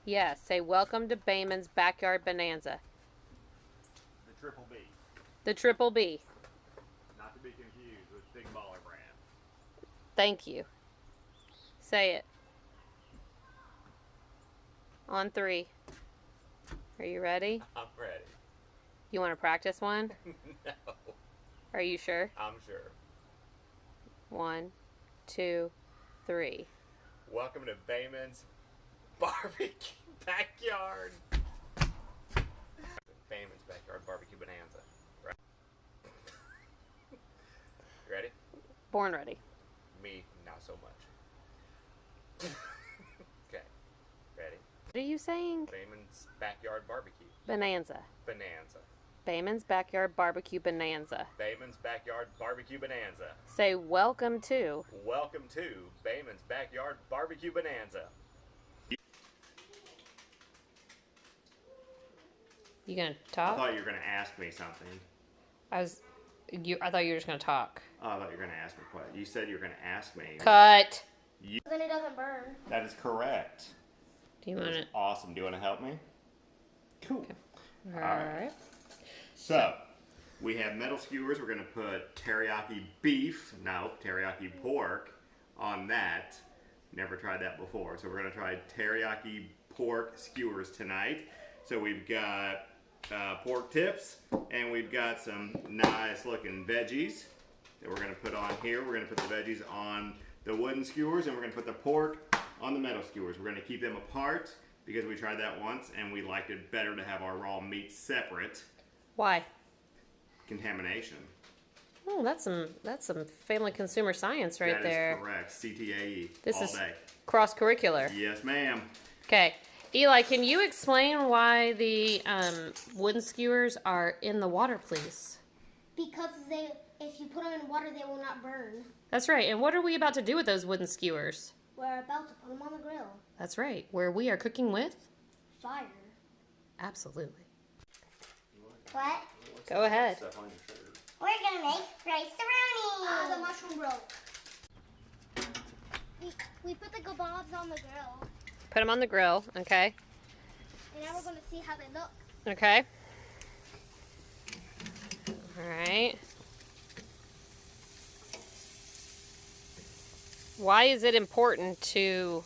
Yes, say welcome to Boehman's Backyard Bonanza. The Triple B. The Triple B. Not to be confused with Big Baller Brand. Thank you. Say it. On 3. Are you ready? I'm ready. You want to practice one? No. Are you sure? I'm sure. 1, 2, 3. Welcome to Boehman's Barbecue Backyard. Boehman's Backyard Barbecue Bonanza. Right. You ready? Born ready. Me, not so much. Okay. Ready? What are you saying? Boehman's Backyard Barbecue Bonanza. Bonanza. Boehman's Backyard Barbecue Bonanza. Boehman's Backyard Barbecue Bonanza. Say welcome to. Welcome to Boehman's Backyard Barbecue Bonanza. You gonna I talk? thought you were going to ask me something. I thought you were just gonna talk. Oh, I thought you were going to ask me what? You said you were going to ask me. Cut. Then it doesn't burn. That is correct. Do you want it? Awesome. Do you want to help me? Cool. All right. So, we have metal skewers. We're going to put teriyaki beef, no, teriyaki pork on that. Never tried that before. So we're going to try teriyaki pork skewers tonight. So we've got pork tips, and we've got some nice looking veggies that we're going to put on here. We're going to put the veggies on the wooden skewers, and we're going to put the pork on the metal skewers. We're going to keep them apart because we tried that once, and we liked it better to have our raw meat separate. Why? Contamination. Oh, that's some family consumer science right there. That is correct. CTAE. This all is day. cross curricular. Yes, ma'am. Okay. Eli, can you explain why the wooden skewers are in the water, please? Because if you put them in water, they will not burn. That's right. And what are we about to do with those wooden skewers? We're about to put them on the grill. That's right. Where we are cooking with? Fire. Absolutely. What? Go ahead. We're gonna make rice-a-roni. The mushroom roll. We put the kebabs on the grill. Put them on the grill, okay? And now we're going to see how they look. Okay. All right. Why is it important to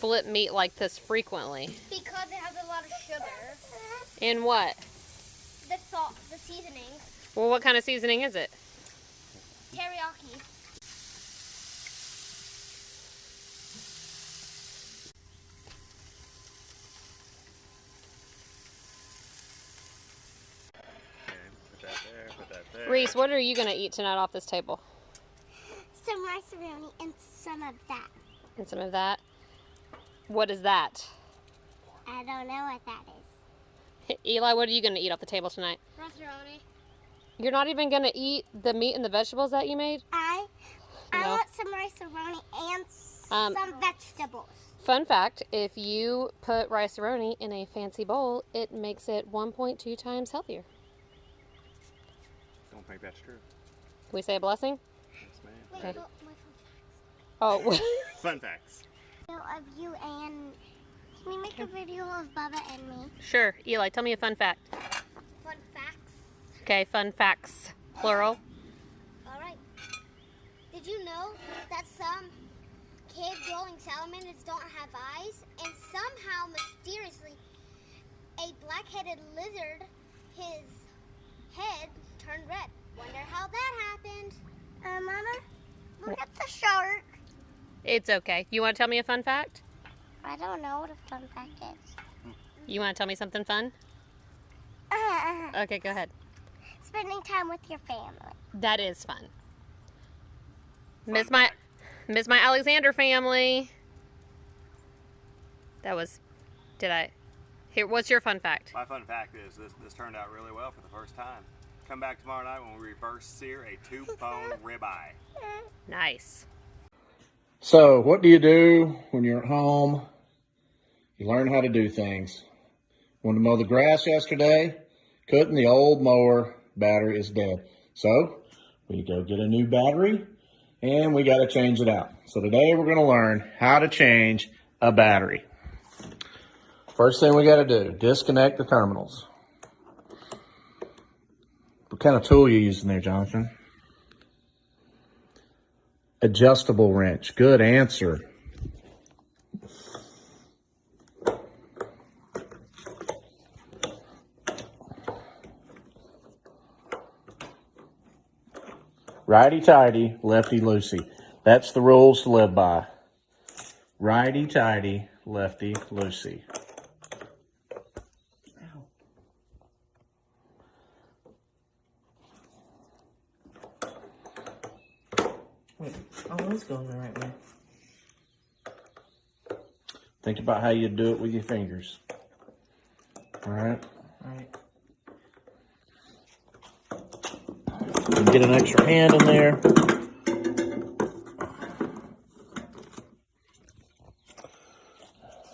flip meat like this frequently? Because it has a lot of sugar. In what? The salt, the seasoning. Well, what kind of seasoning is it? Teriyaki. Put that there. Reese, what are you going to eat tonight off this table? Some rice-a-roni and some of that. And some of that? What is that? I don't know what that is. Eli, what are you going to eat off the table tonight? Rice-a-roni. You're not even going to eat the meat and the vegetables that you made? I No. want some rice-a-roni and some vegetables. Fun fact, if you put rice-a-roni in a fancy bowl, it makes it 1.2 times healthier. Don't think that's true. Can we say a blessing? Yes, ma'am. Wait, Okay. my Oh, Fun facts. Video of you and can we make a video of Bubba and me? sure. Eli, tell me a fun fact. fun facts. Okay, fun facts, plural. All right. Did you know that some cave-dwelling salamanders don't have eyes? And somehow, mysteriously, a black-headed lizard, his head turned red. Wonder how that happened. Mama, look at the shark. It's okay. You want to tell me a fun fact? I don't know what a fun fact is. You want to tell me something fun? Okay, go ahead. Spending time with your family. That is fun. Miss my Alexander family. That was, here, what's your fun fact? My fun fact is this turned out really well for the first time. Come back tomorrow night when we reverse sear a 2-bone ribeye. Nice. So, what do you do when you're at home? You learn how to do things. Wanted to mow the grass yesterday, couldn't. The old mower battery is dead. So, we go get a new battery, and we got to change it out. So today we're going to learn how to change a battery. First thing we got to do, disconnect the terminals. What kind of tool are you using there, Jonathan? Adjustable wrench. Good answer. Righty-tighty, lefty-loosey. That's the rules to live by. Righty-tighty, lefty-loosey. Wait, oh, it's going the right way. Think about how you do it with your fingers. All right? All right. You can get an extra hand in there.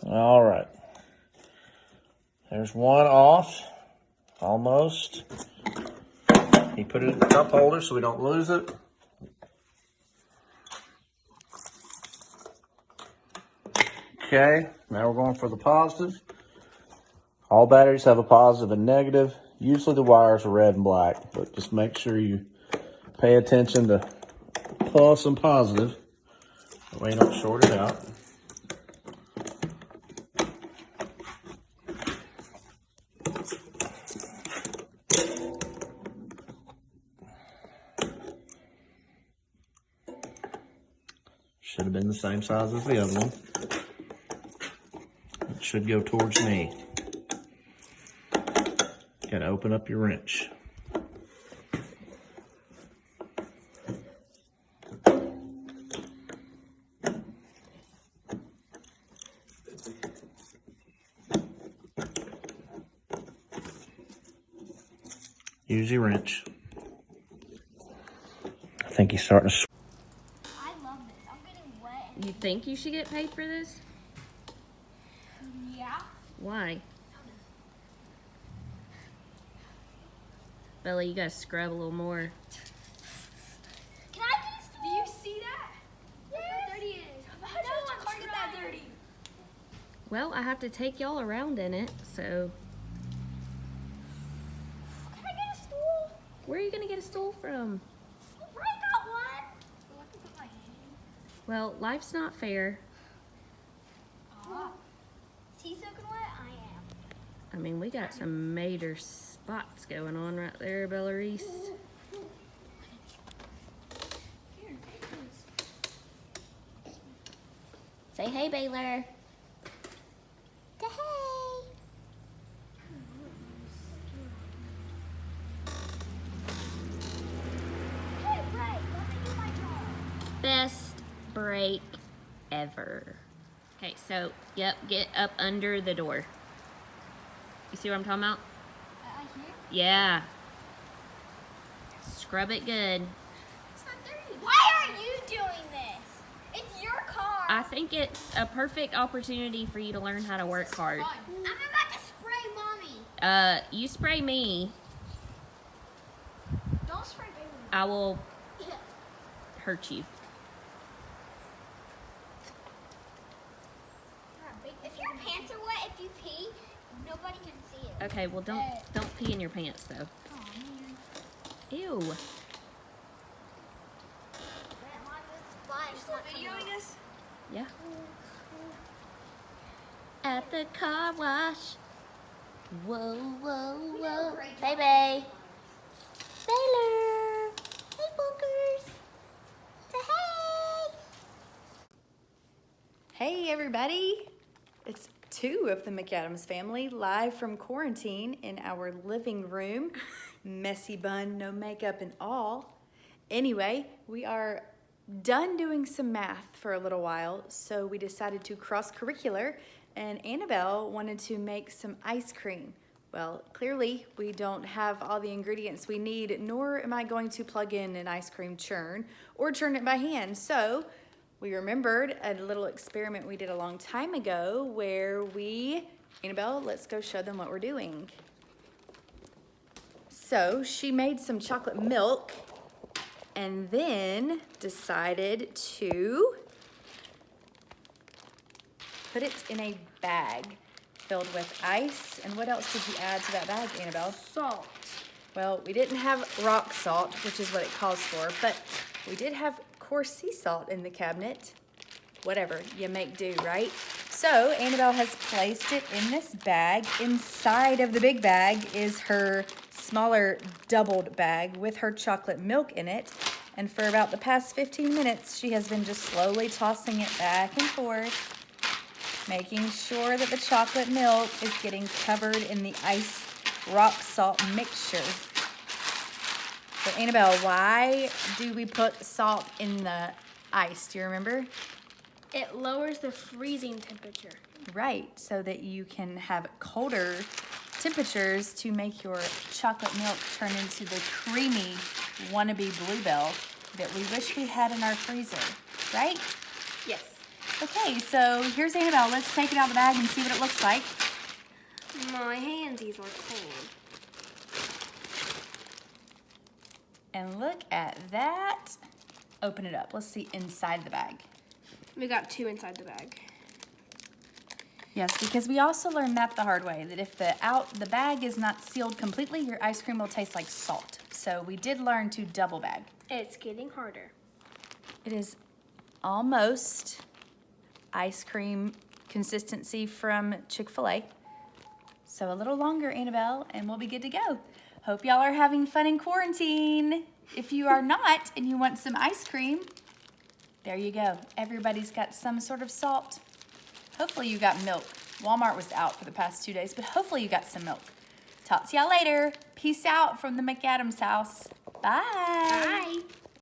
All right. There's one off. Almost. You put it in the cup holder so we don't lose it. Okay, now we're going for the positive. All batteries have a positive and negative. Usually the wires are red and black, but just make sure you pay attention to plus and positive. That way you don't short it out. Should have been the same size as the other one. It should go towards me. Gotta open up your wrench. Use your wrench. I think he's starting to. I love this. I'm getting wet. You think you should get paid for this? Yeah. Why? Bella, you gotta scrub a little more. Can I get a stool? Do you see that? Yes. How dirty it is. How does my car get that dirty? Well, I have to take y'all around in it, so Can I get a stool? where are you gonna get a stool from? I got one. So I can put my hand in. Well, life's not fair. Is he soaking wet? I am. I mean, we got some major spots going on right there, Bella Reese. Say hey, Baylor. Say hey. Hey, Bray, let me do my job. Best break ever. Okay, so, yep, get up under the door. You see what I'm talking about? Here? Yeah. Scrub it good. It's not dirty. Why are you doing this? It's your car. I think it's a perfect opportunity for you to learn how to work hard. I'm about to spray mommy. You spray me, Don't spray baby. I will hurt you. If your pants are wet, if you pee, nobody can see it. Okay, well don't pee in your pants though. Oh, man. Ew. Videoing us? Yeah. At the car wash. Whoa, whoa, whoa. Baby. Baylor. Hey, bookers. Say hey. Hey everybody! It's two of the McAdams family live from quarantine in our living room. Messy bun, no makeup and all. Anyway, we are done doing some math for a little while, so we decided to cross-curricular, and Annabelle wanted to make some ice cream. Well, clearly we don't have all the ingredients we need, nor am I going to plug in an ice cream churn or churn it by hand. So we remembered a little experiment we did a long time ago where Annabelle, let's go show them what we're doing. So she made some chocolate milk and then decided to put it in a bag filled with ice. And what else did you add to that bag, Annabelle? Salt. Well, we didn't have rock salt, which is what it calls for, but we did have coarse sea salt in the cabinet. Whatever, you make do, right? So Annabelle has placed it in this bag. Inside of the big bag is her smaller doubled bag with her chocolate milk in it. And for about the past 15 minutes, she has been just slowly tossing it back and forth, making sure that the chocolate milk is getting covered in the ice rock salt mixture. So Annabelle, why do we put salt in the ice? Do you remember? It lowers the freezing temperature. Right, so that you can have colder temperatures to make your chocolate milk turn into the creamy wannabe bluebell that we wish we had in our freezer, right? Yes. Okay, so here's Annabelle. Let's take it out of the bag and see what it looks like. My handsies are cold. And look at that. Open it up. Let's see inside the bag. We got 2 inside the bag. Yes, because we also learned that the hard way, that if the bag is not sealed completely, your ice cream will taste like salt. So we did learn to double bag. It's getting harder. It is almost ice cream consistency from Chick-fil-A. So a little longer, Annabelle, and we'll be good to go. Hope y'all are having fun in quarantine. If you are not and you want some ice cream, there you go. Everybody's got some sort of salt. Hopefully you got milk. Walmart was out for the past 2 days, but hopefully you got some milk. Talk to y'all later. Peace out from the McAdam's house. Bye. Bye.